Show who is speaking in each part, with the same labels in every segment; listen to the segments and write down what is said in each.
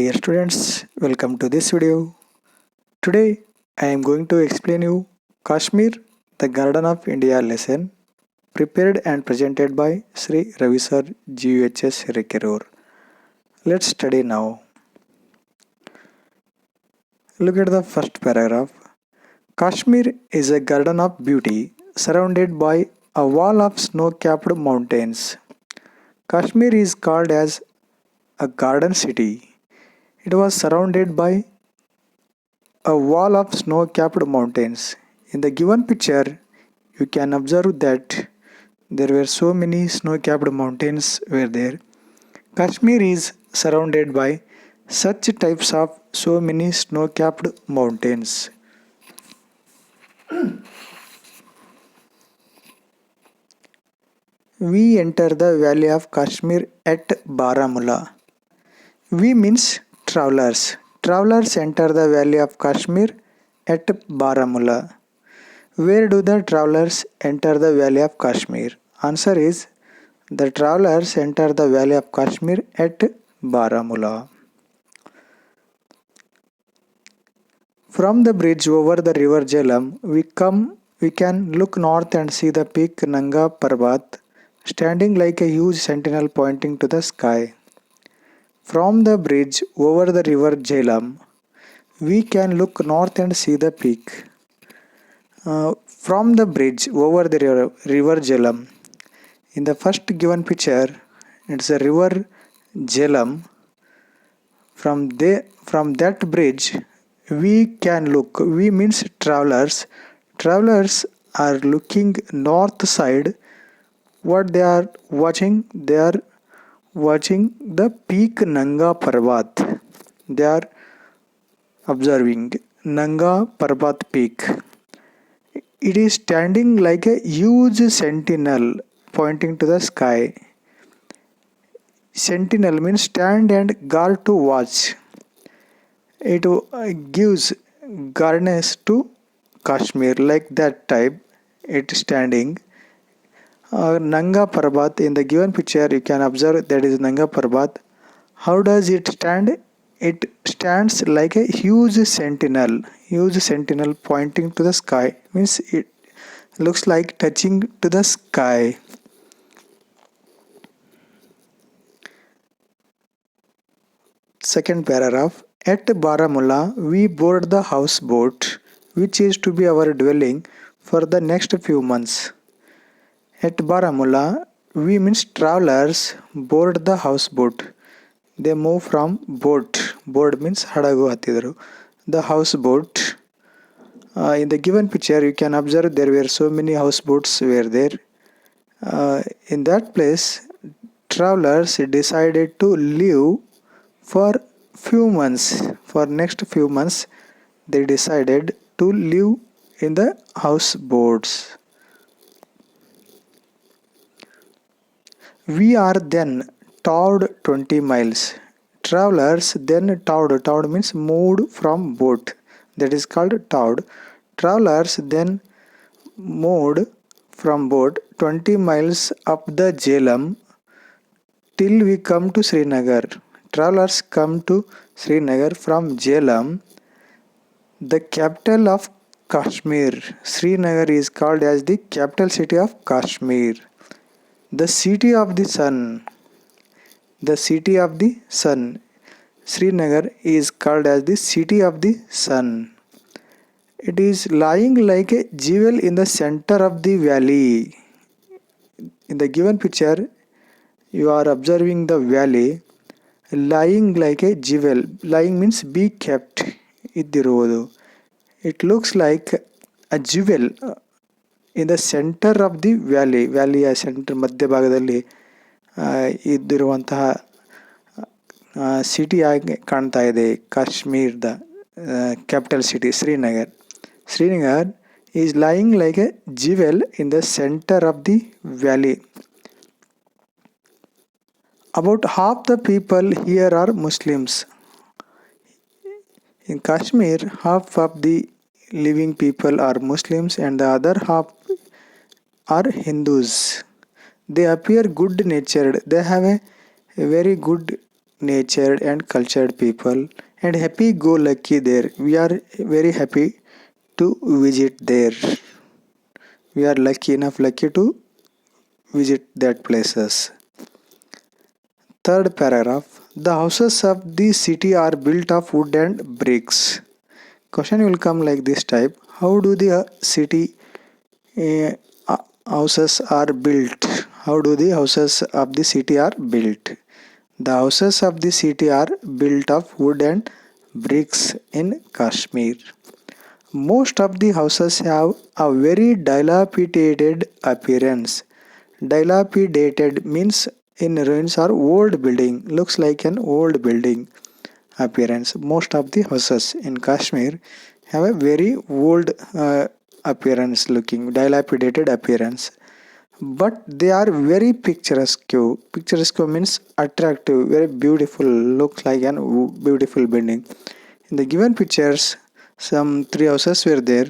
Speaker 1: Dear students, welcome to this video. Today I am going to explain you Kashmir, the Garden of India lesson prepared and presented by Sri Ravi Sir GUHS Rekerur. Let's study now. Look at the first paragraph. Kashmir is a garden of beauty surrounded by a wall of snow-capped mountains. Kashmir is called as a garden city. It was surrounded by a wall of snow-capped mountains. In the given picture, you can observe that there were so many snow-capped mountains were there. Kashmir is surrounded by such types of so many snow-capped mountains. We enter the valley of Kashmir at Baramulla. We means travelers. Travelers enter the valley of Kashmir at Baramulla. Where do the travelers enter the valley of Kashmir? Answer is the travelers enter the valley of Kashmir at Baramulla. From the bridge over the river Jhelum, we can look north and see the peak Nanga Parbat standing like a huge sentinel pointing to the sky. From the bridge over the river Jhelum, we can look north and see the peak. From the bridge over the river Jhelum, in the first given picture, it's a river Jhelum. From that bridge, we can look. We means travelers. Travelers are looking north side. What they are watching? They are watching the peak Nanga Parbat. They are observing Nanga Parbat peak. It is standing like a huge sentinel pointing to the sky. Sentinel means stand and guard to watch. It gives guardness to Kashmir like that type. It is standing. Nanga Parbat in the given picture you can observe that is Nanga Parbat. How does it stand? It stands like a huge sentinel pointing to the sky. Means it looks like touching to the sky. Second paragraph. At Baramulla, we board the houseboat, which is to be our dwelling for the next few months. At Baramulla, we means travelers board the houseboat. They move from boat. Board means hadagu hatidru. The houseboat. In the given picture, you can observe there were so many houseboats were there. In that place, travelers decided to live for few months. For next few months, they decided to live in the houseboats. We are then towed 20 miles. Travelers then towed. Towed means moved from boat. That is called towed. Travelers then moved from boat 20 miles up the Jhelum till we come to Srinagar. Travelers come to Srinagar from Jhelum, the capital of Kashmir. Srinagar is called as the capital city of Kashmir. The city of the sun. The city of the sun. Srinagar is called as the city of the sun. It is lying like a jewel in the center of the valley. In the given picture, you are observing the valley lying like a jewel. Lying means be kept. It looks like a jewel in the center of the valley. Valley center ಮಧ್ಯಭಾಗದಲ್ಲಿ ಇದ್ದಿರುವಂತಹ city ಆಗಿ ಕಾಣ್ತಾ ಇದೆ ಕಾಶ್ಮೀರದ capital city Srinagar. Srinagar is lying like a jewel in the center of the valley. About half the people here are Muslims. In Kashmir, half of the living people are Muslims and the other half are Hindus. They appear good natured. They have a very good natured and cultured people and happy go lucky there. We are very happy to visit there. We are lucky to visit that places. Third paragraph. The houses of the city are built of wood and bricks. Question will come like this type. How do the city uh, houses are built? How do the houses of the city are built? The houses of the city are built of wood and bricks in Kashmir. Most of the houses have a very dilapidated appearance. Dilapidated means in ruins or old building, looks like an old building appearance. Most of the houses in Kashmir have a very old appearance, looking dilapidated appearance, but they are very picturesque. Picturesque means attractive, very beautiful, looks like an beautiful building. In the given pictures, some three houses were there,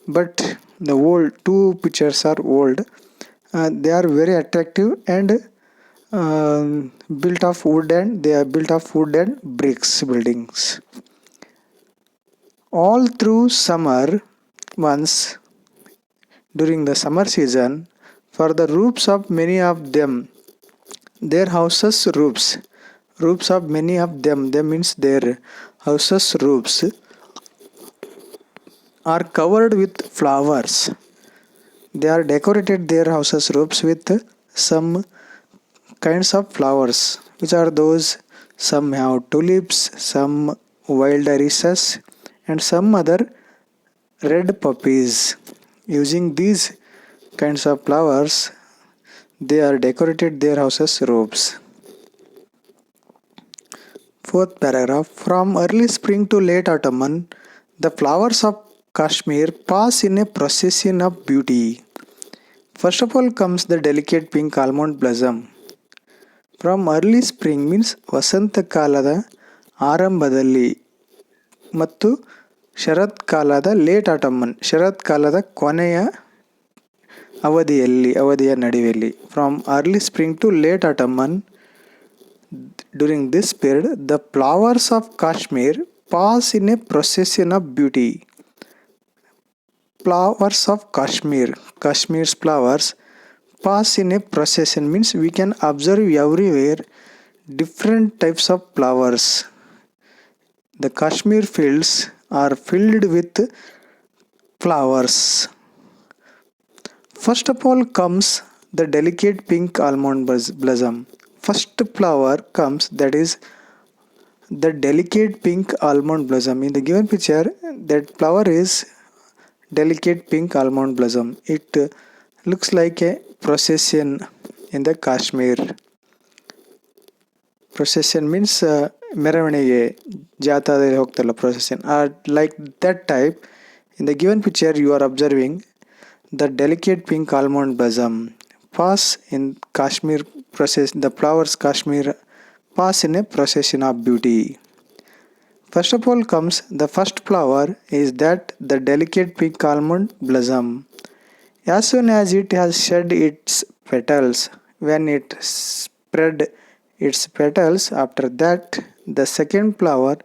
Speaker 1: but the old two pictures are old. They are very attractive and built of wood, and they are built of wood and bricks buildings. All through summer months, during the summer season, for the roofs of many of them, their houses roofs of many of them means their houses roofs are covered with flowers. They are decorated their houses roofs with some kinds of flowers. Which are those? Some have tulips, some wild irises, and some other red poppies. Using these kinds of flowers, they are decorated their houses roofs. Fourth paragraph. From early spring to late autumn, the flowers of Kashmir pass in a procession of beauty. First of all comes the delicate pink almond blossom. From early spring means ವಸಂತ ಕಾಲದ ಆರಂಭದಲ್ಲಿ ಮತ್ತು ಶರತ್ ಕಾಲದ late ಆಟಮನ್, ಶರತ್ ಕಾಲದ ಕೊನೆಯ ಅವಧಿಯ ನಡುವೆಯಲ್ಲಿ. From early spring to late autumn, during this period the flowers of Kashmir pass in a procession of beauty. Flowers of Kashmir, Kashmir's flowers pass in a procession means we can observe everywhere different types of flowers. The Kashmir fields are filled with flowers. First of all comes the delicate pink almond blossom. First flower comes, that is the delicate pink almond blossom. In the given picture, that flower is delicate pink almond blossom. It looks like a procession in the Kashmir. Procession means ಮೆರವಣಿಗೆ, ಜಾಥಾದಲ್ಲಿ ಹೋಗ್ತಲ್ಲ procession. Like that type, in the given picture you are observing the delicate pink almond blossom pass in Kashmir process. The flowers Kashmir pass in a procession of beauty. First of all comes the first flower is that the delicate pink almond blossom. As soon as it has shed its petals, when it spread its petals, after that the second flower,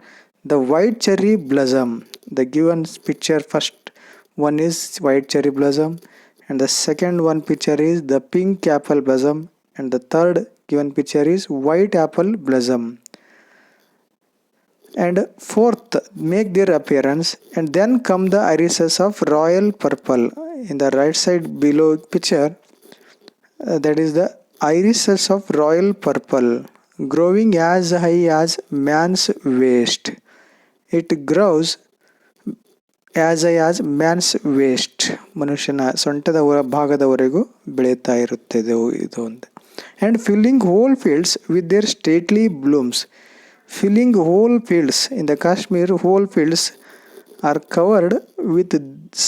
Speaker 1: the white cherry blossom. The given picture, first one is white cherry blossom, and the second one picture is the pink apple blossom, and the third given picture is white apple blossom. And fourth make their appearance, and then come the irises of royal purple. In the right side below picture, that is the irises of royal purple growing as high as man's waist. It grows as high as man's waist. ಮನುಷ್ಯನ ಸೊಂಟದ ಭಾಗದವರೆಗೂ ಬೆಳೀತಾ ಇರುತ್ತೆ ಇದು ಒಂದು. And filling whole fields with their stately blooms. Filling whole fields in the Kashmir, whole fields are covered with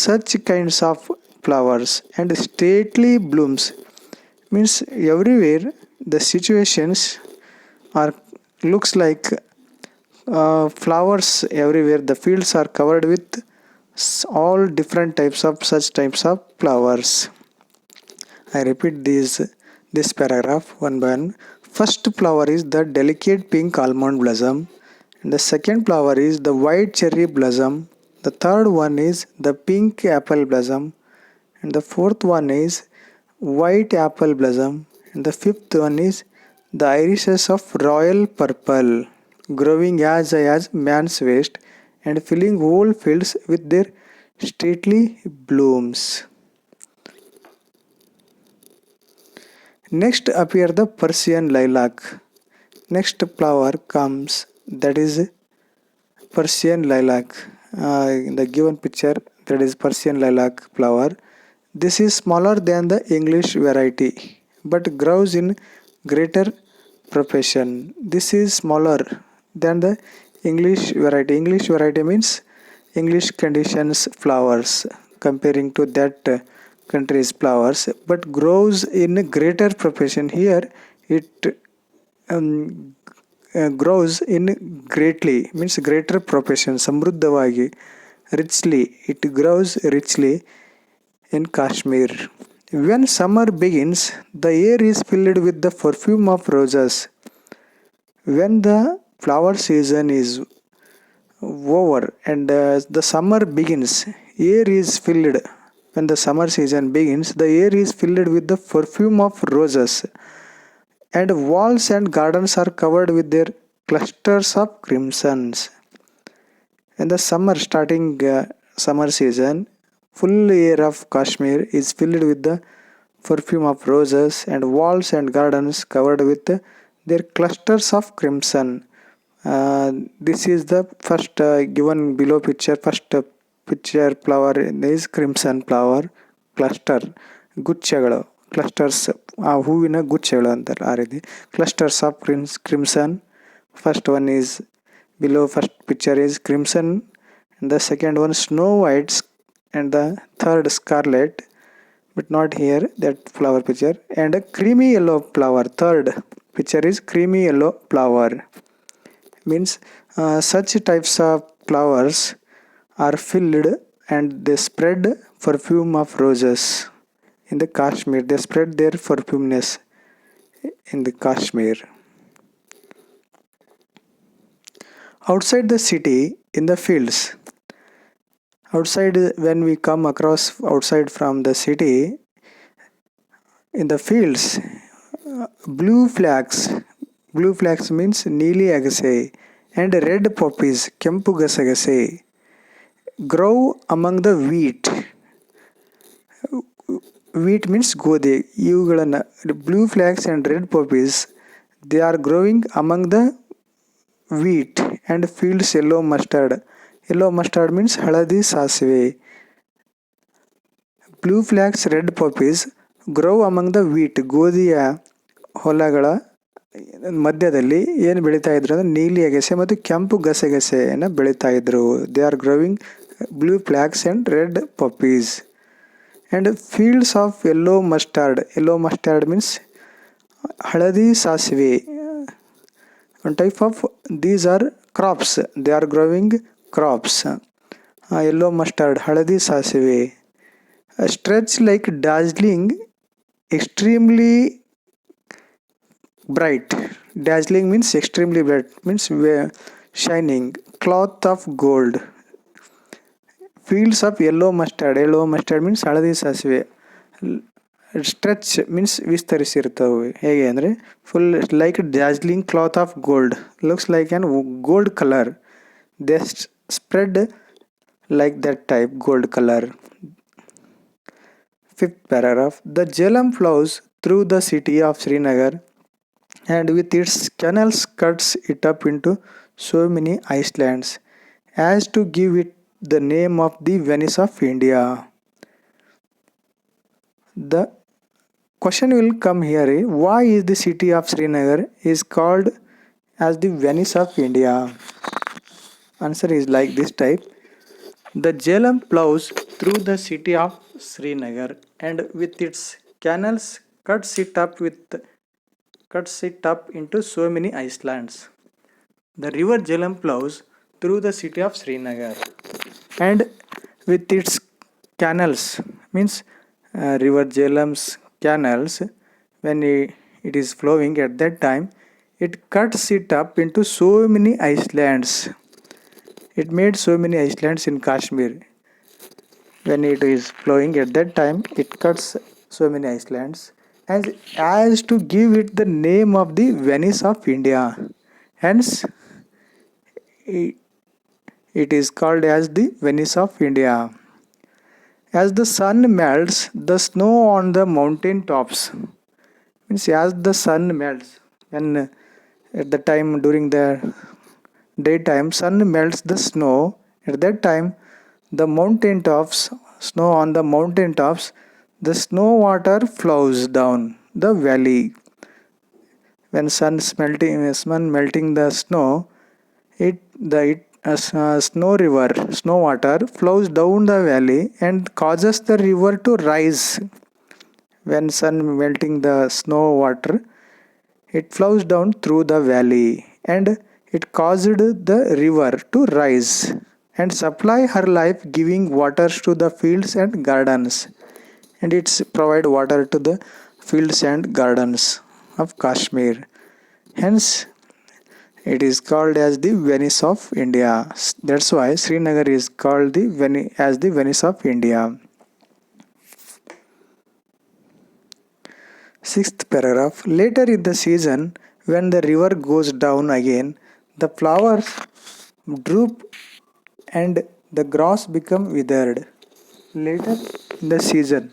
Speaker 1: such kinds of flowers and stately blooms. Means everywhere the situations are looks like flowers everywhere. The fields are covered with all different types of such types of flowers. I repeat this paragraph one by one. First flower is the delicate pink almond blossom. And the second flower is the white cherry blossom. The third one is the pink apple blossom. And the fourth one is white apple blossom. And the fifth one is the irises of royal purple, growing as high as man's waist and filling whole fields with their stately blooms. Next appear the Persian lilac. Next flower comes, that is Persian lilac. In the given picture, that is Persian lilac flower. This is smaller than the English variety but grows in greater proportion. This is smaller than the English variety. English variety means English conditions flowers comparing to that country's flowers, but grows in greater proportion. Here it grows in greatly means greater proportion, samruddhavagi, richly. It grows richly in Kashmir. When summer begins, the air is filled with the perfume of roses. When the flower season is over and the summer begins, air is filled. When the summer season begins, the air is filled with the perfume of roses, and walls and gardens are covered with their clusters of crimsons. In the summer, starting summer season, full air of Kashmir is filled with the perfume of roses, and walls and gardens covered with their clusters of crimson. This is the first given below picture. First picture flower is crimson flower cluster, ಗುಚ್ಛಗಳು clusters, ಆ ಹೂವಿನ ಗುಚ್ಛಗಳು ಅಂತಾರೆ ಆ ರೀತಿ clusters of crimson. First one is below, first picture is crimson, and the second one snow white, and the third scarlet, but not here that flower picture, and a creamy yellow flower. Third picture is creamy yellow flower. Means such types of flowers are filled and they spread perfume of roses in the Kashmir. They spread their perfumeness in the Kashmir. Outside the city, in the fields, outside, when we come across outside from the city, in the fields, blue flags means neeli agase, and red poppies, ಕೆಂಪು ಗಸಗಸೆ, grow among the wheat. Wheat means ಗೋಧಿ. ಇವುಗಳನ್ನು blue flags and red poppies, they are growing among the wheat and fields yellow mustard. Yellow mustard means ಹಳದಿ ಸಾಸಿವೆ. Blue flags, red poppies grow among the wheat. ಗೋಧಿಯ ಹೊಲಗಳ ಮಧ್ಯದಲ್ಲಿ ಏನು ಬೆಳೀತಾ ಇದ್ರು ಅಂದರೆ ನೀಲಿ ಅಗಸೆ ಮತ್ತು ಕೆಂಪು ಗಸಗಸೆಯನ್ನು ಬೆಳೀತಾ ಇದ್ರು. They are growing blue flags and red puppies. And fields of yellow mustard. Yellow mustard means ಹಳದಿ ಸಾಸಿವೆ. One type of these are crops. They are growing crops. Yellow mustard ಹಳದಿ ಸಾಸಿವೆ. Stretch like Darjeeling extremely bright. Dazzling means extremely bright, means shining. Cloth of gold. Fields of yellow mustard. Yellow mustard means ಹಳದಿ ಸಾಸಿವೆ. Stretch means ವಿಸ್ತರಿಸಿರ್ತವೆ. ಹೇಗೆ ಅಂದರೆ full like Darjeeling cloth of gold. Looks like an gold colour. They spread like that type gold color. Fifth paragraph. The Jhelum flows through the city of Srinagar and with its canals cuts it up into so many islands as to give it the name of the Venice of India. The question will come here, why is the city of Srinagar is called as the Venice of India? Answer is like this type. The Jhelum flows through the city of Srinagar and with its canals cuts it up into so many islands. The river Jhelum flows through the city of Srinagar and with its canals means river Jhelum's canals, when it is flowing at that time, it cuts it up into so many islands. It made so many islands in Kashmir. When it is flowing at that time, it cuts so many islands as to give it the name of the Venice of India. Hence, i- it is called as the Venice of India. As the sun melts, the snow on the mountain tops means as the sun melts, and at the time during the daytime, sun melts the snow. At that time, the mountain tops, snow on the mountain tops, the snow water flows down the valley. When sun melting the snow, snow river, snow water flows down the valley and causes the river to rise. When sun melting the snow water, it flows down through the valley and it caused the river to rise and supply her life, giving waters to the fields and gardens. And it's provide water to the fields and gardens of Kashmir. Hence, it is called as the Venice of India. That's why Srinagar is called as the Venice of India. Sixth paragraph. Later in the season, when the river goes down again, the flowers droop and the grass become withered. Later in the season,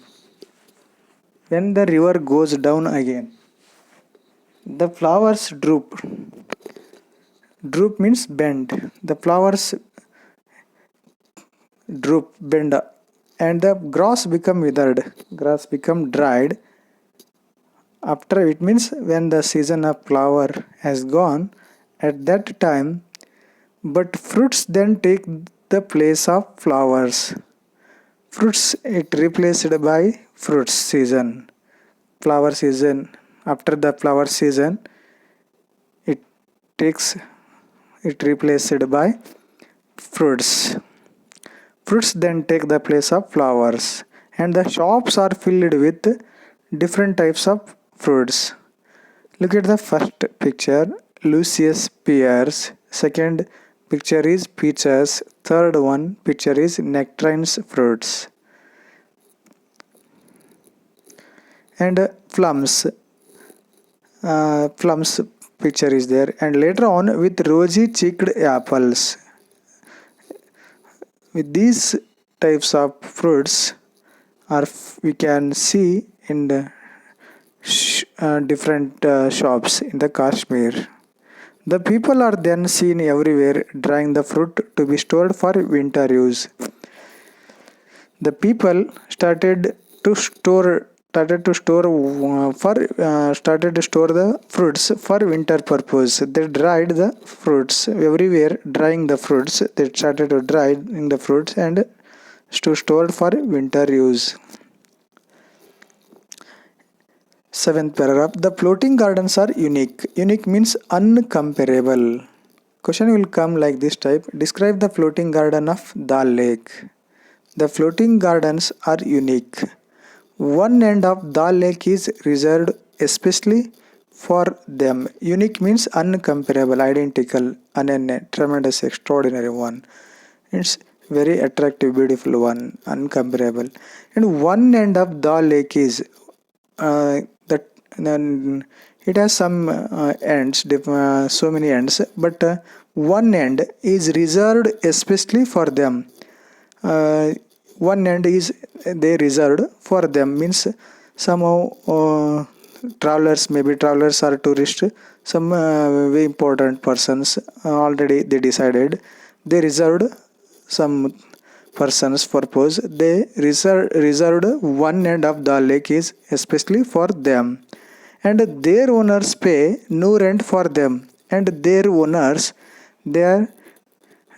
Speaker 1: when the river goes down again, the flowers droop. Droop means bend. The flowers droop, bend, and the grass become withered. Grass become dried. After it means when the season of flower has gone, at that time, but fruits then take the place of flowers. Fruits it replaced by fruits season. Flower season. After the flower season, it takes it replaced by fruits. Fruits then take the place of flowers, and the shops are filled with different types of fruits. Look at the first picture, Lucius pears. Second picture is peaches. Third one picture is nectarines fruits. And plums. Plums picture is there. And later on with rosy cheeked apples. With these types of fruits we can see in the different shops in the Kashmir. The people are then seen everywhere drying the fruit to be stored for winter use. The people started to store the fruits for winter purpose. They dried the fruits everywhere, drying the fruits. They started to drying the fruits and to store for winter use. Seventh paragraph. The floating gardens are unique. Unique means uncomparable. Question will come like this type. Describe the floating garden of Dal Lake. The floating gardens are unique. One end of Dal Lake is reserved especially for them. Unique means uncomparable, identical, unending, tremendous, extraordinary one. It's very attractive, beautiful one, uncomparable. And one end of Dal Lake is that it has some ends, so many ends, but one end is reserved especially for them. One end is they reserved for them means somehow travelers, maybe travelers or tourists, some very important persons already they decided they reserved some persons purpose they reserved one end of the lake is especially for them, and their owners pay no rent for them, and their owners they are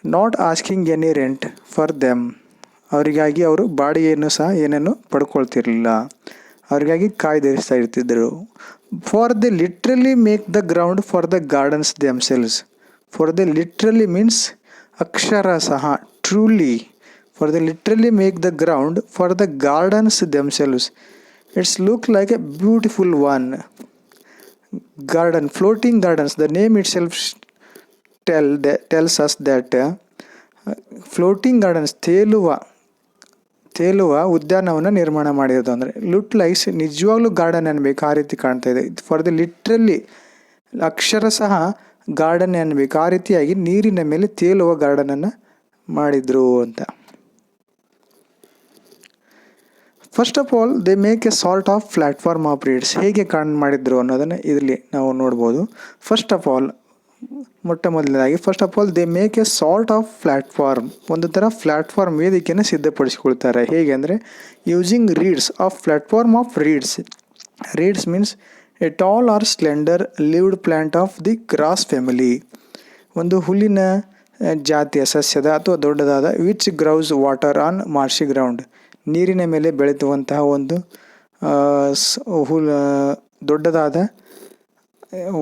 Speaker 1: not asking any rent for them. ಅವರಿಗಾಗಿ ಅವರು ಬಾಡಿಗೆಯನ್ನು ಸಹ ಏನೇನು ಪಡ್ಕೊಳ್ತಿರ್ಲಿಲ್ಲ, ಅವರಿಗಾಗಿ ಕಾಯ್ದಿರಿಸ್ತಾ ಇರ್ತಿದ್ರು. For they literally make the ground for the gardens themselves. For they literally means ಅಕ್ಷರ ಸಹ truly. For they literally make the ground for the gardens themselves. It's look like a beautiful one. garden, floating gardens. The name itself tells us that floating gardens, ತೇಲುವ ಉದ್ಯಾನವನ್ನು ನಿರ್ಮಾಣ ಮಾಡಿರೋದು. ಅಂದರೆ look likes ನಿಜವಾಗ್ಲೂ garden ಅನ್ಬೇಕು, ಆ ರೀತಿ ಕಾಣ್ತಾ ಇದೆ. ಫಾರ್ ದ ಲಿಟ್ರಲಿ ಅಕ್ಷರಶಃ ಗಾರ್ಡನ್ ಅನ್ಬೇಕು, ಆ ರೀತಿಯಾಗಿ ನೀರಿನ ಮೇಲೆ ತೇಲುವ ಗಾರ್ಡನನ್ನು ಮಾಡಿದ್ರು ಅಂತ. First of all they make a sort of platform of reeds. ಹೇಗೆ ಮಾಡಿದ್ರು ಅನ್ನೋದನ್ನು ಇದರಲ್ಲಿ ನಾವು ನೋಡ್ಬೋದು. First of all they make a sort of platform, ಒಂದು ಥರ ಪ್ಲಾಟ್ಫಾರ್ಮ್ ವೇದಿಕೆಯನ್ನು ಸಿದ್ಧಪಡಿಸಿಕೊಳ್ತಾರೆ. ಹೇಗೆ ಅಂದರೆ using reeds of platform of reeds means a tall or slender leaved plant of the grass family, ಒಂದು ಹುಲ್ಲಿನ ಜಾತಿಯ ಸಸ್ಯದ ಅಥವಾ ದೊಡ್ಡದಾದ which grows water on marshy ground, ನೀರಿನ ಮೇಲೆ ಬೆಳೆಯುವಂತಹ ಒಂದು ದೊಡ್ಡದಾದ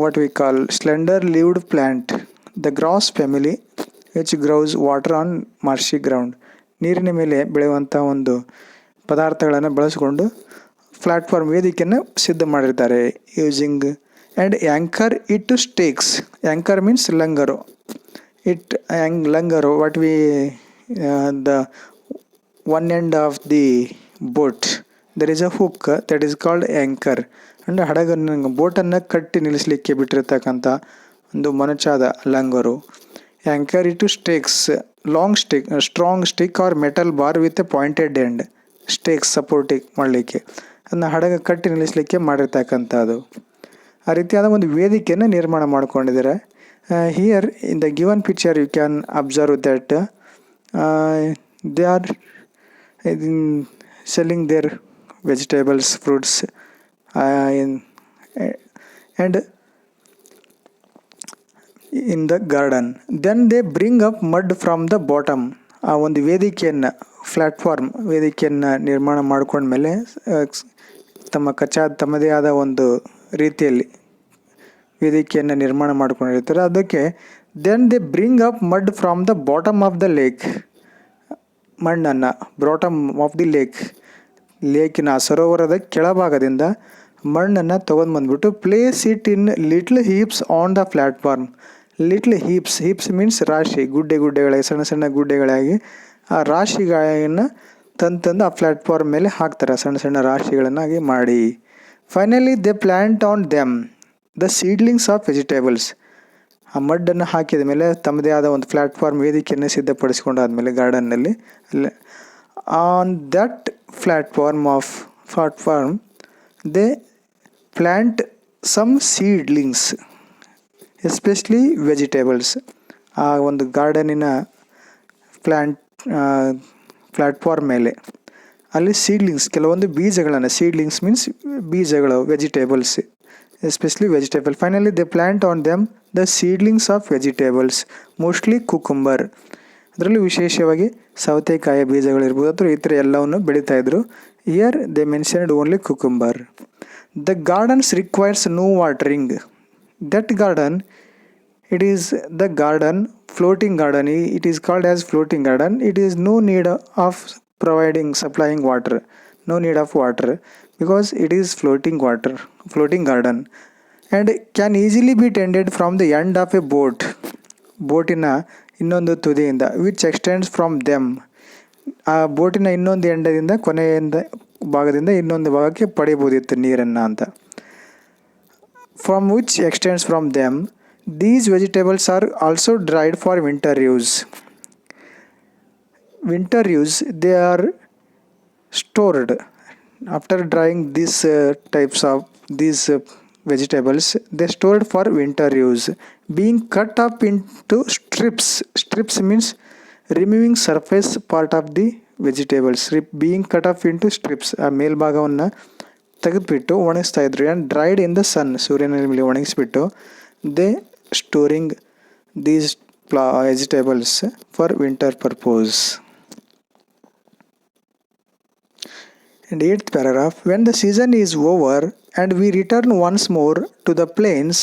Speaker 1: what we call slender leaved plant, the grass family which grows water on marshy ground. ನೀರಿನ ಮೇಲೆ ಬೆಳೆಯುವಂಥ ಒಂದು ಪದಾರ್ಥಗಳನ್ನು ಬಳಸಿಕೊಂಡು ಪ್ಲಾಟ್ಫಾರ್ಮ್ ವೇದಿಕೆಯನ್ನು ಸಿದ್ಧ ಮಾಡಿರ್ತಾರೆ. Using and anchor it to stakes. Anchor means ಲಂಗರು. ಲಂಗರು what we the one end of the boat there is a hook that is called anchor. ಅಂದರೆ ಹಡಗನ್ನು ಬೋಟನ್ನು ಕಟ್ಟಿ ನಿಲ್ಲಿಸಲಿಕ್ಕೆ ಬಿಟ್ಟಿರ್ತಕ್ಕಂಥ ಒಂದು ಮೊನಚಾದ ಲಂಗರು. Anchor it to stakes, long stick, strong stick or metal bar with a pointed end. Stakes supporting ಮಾಡಲಿಕ್ಕೆ, ಅದನ್ನ ಹಡಗ ಕಟ್ಟಿ ನಿಲ್ಲಿಸಲಿಕ್ಕೆ ಮಾಡಿರ್ತಕ್ಕಂಥದ್ದು. ಆ ರೀತಿಯಾದ ಒಂದು ವೇದಿಕೆಯನ್ನು ನಿರ್ಮಾಣ ಮಾಡ್ಕೊಂಡಿದ್ದಾರೆ. Here in the given picture you can observe that they are selling their vegetables, fruits and in the garden. Then they bring up mud from the bottom. ಆ ಒಂದು ವೇದಿಕೆಯನ್ನು, ಪ್ಲ್ಯಾಟ್ಫಾರ್ಮ್ ವೇದಿಕೆಯನ್ನು ನಿರ್ಮಾಣ ಮಾಡ್ಕೊಂಡ್ಮೇಲೆ ತಮ್ಮದೇ ಆದ ಒಂದು ರೀತಿಯಲ್ಲಿ ವೇದಿಕೆಯನ್ನು ನಿರ್ಮಾಣ ಮಾಡ್ಕೊಂಡಿರ್ತಾರೆ. ಅದಕ್ಕೆ then they bring up mud from the bottom of the lake, ಮಣ್ಣನ್ನು ಬಾಟಮ್ ಆಫ್ ದಿ ಲೇಕಿನ ಸರೋವರದ ಕೆಳಭಾಗದಿಂದ ಮಣ್ಣನ್ನು ತೊಗೊಂಡ್ಬಂದ್ಬಿಟ್ಟು place it in little heaps on the platform. Little heaps means ರಾಶಿ, ಗುಡ್ಡೆಗಳಾಗಿ, ಸಣ್ಣ ಗುಡ್ಡೆಗಳಾಗಿ ಆ ರಾಶಿಗಳನ್ನು ತಂದು ಆ ಪ್ಲ್ಯಾಟ್ಫಾರ್ಮ್ ಮೇಲೆ ಹಾಕ್ತಾರೆ, ಸಣ್ಣ ರಾಶಿಗಳನ್ನಾಗಿ ಮಾಡಿ. Finally they plant on them the seedlings of vegetables. ಆ ಮಡ್ಡನ್ನು ಹಾಕಿದ ಮೇಲೆ ತಮ್ಮದೇ ಆದ ಒಂದು ಪ್ಲ್ಯಾಟ್ಫಾರ್ಮ್ ವೇದಿಕೆಯನ್ನು ಸಿದ್ಧಪಡಿಸ್ಕೊಂಡಾದ್ಮೇಲೆ ಗಾರ್ಡನ್ನಲ್ಲಿ on that platform they plant some seedlings, especially vegetables. ಆ ಒಂದು ಗಾರ್ಡನಿನ ಪ್ಲ್ಯಾಟ್ಫಾರ್ಮ್ ಮೇಲೆ ಅಲ್ಲಿ ಸೀಡ್ಲಿಂಗ್ಸ್, ಕೆಲವೊಂದು ಬೀಜಗಳನ್ನು, ಸೀಡ್ಲಿಂಗ್ಸ್ ಮೀನ್ಸ್ ಬೀಜಗಳು, vegetables, especially vegetable. Finally they plant on them the seedlings of vegetables, mostly cucumber. ಅದರಲ್ಲೂ ವಿಶೇಷವಾಗಿ ಸೌತೆಕಾಯಿಯ ಬೀಜಗಳಿರ್ಬೋದು ಅಥವಾ ಈ ಥರ ಎಲ್ಲವನ್ನು ಬೆಳೀತಾಯಿದ್ರು. Here they mentioned only cucumber. The gardens requires no watering. That garden, it is the garden, floating garden, it is called as floating garden. It is no need of supplying water, no need of water, because it is floating garden, and can easily be tended from the end of a ಬೋಟಿನ ಇನ್ನೊಂದು ತುದಿಯಿಂದ, which extends from them. ಆ ಬೋಟಿನ ಇನ್ನೊಂದು ಎಂಡದಿಂದ, ಕೊನೆಯಿಂದ ಭಾಗದಿಂದ ಇನ್ನೊಂದು ಭಾಗಕ್ಕೆ ಪಡೆಯಬಹುದಿತ್ತು ನೀರನ್ನು ಅಂತ. From which extends from them, these vegetables are also dried for winter use. They are stored. After drying these types of vegetables, they stored for winter use, being cut up into strips. Strips means removing surface part of the vegetables, being cut up into strips. ಆ ಮೇಲ್ಭಾಗವನ್ನು ತೆಗೆದುಬಿಟ್ಟು ಒಣಗಿಸ್ತಾ ಇದ್ರು. And dried in the ಸನ್, ಸೂರ್ಯನ ಮೇಲೆ ಒಣಗಿಸ್ಬಿಟ್ಟು they storing these vegetables for winter purpose. And 8th paragraph, when the season is over and we return once more to the plains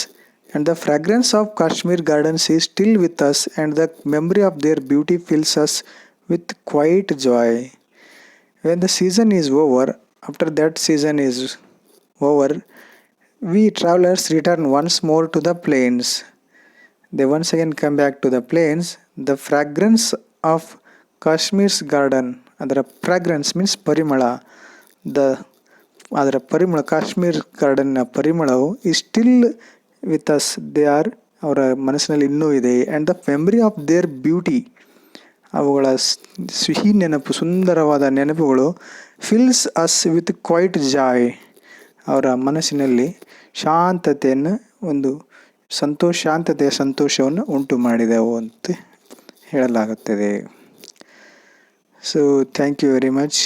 Speaker 1: and the fragrance of Kashmir gardens is still with us and the memory of their beauty fills us with quiet joy. When the season is over, after that season is over, We travelers return once more to the plains. They once again come back to the plains. The fragrance of Kashmir's garden, ಅದರ fragrance means ಪರಿಮಳ, ಅದರ ಪರಿಮಳ, ಕಾಶ್ಮೀರ್ ಗಾರ್ಡನ್ನ ಪರಿಮಳವು is still with us. They are, ಅವರ ಮನಸ್ಸಿನಲ್ಲಿ ಇನ್ನೂ ಇದೆ. And the memory of their beauty, ಅವುಗಳ ಸಿಹಿ ನೆನಪು, ಸುಂದರವಾದ ನೆನಪುಗಳು fills us with quiet joy, ಅವರ ಮನಸ್ಸಿನಲ್ಲಿ ಶಾಂತತೆಯನ್ನು, ಒಂದು ಶಾಂತತೆಯ ಸಂತೋಷವನ್ನು ಉಂಟು ಮಾಡಿದೆವು ಅಂತ ಹೇಳಲಾಗುತ್ತದೆ. So thank you very much.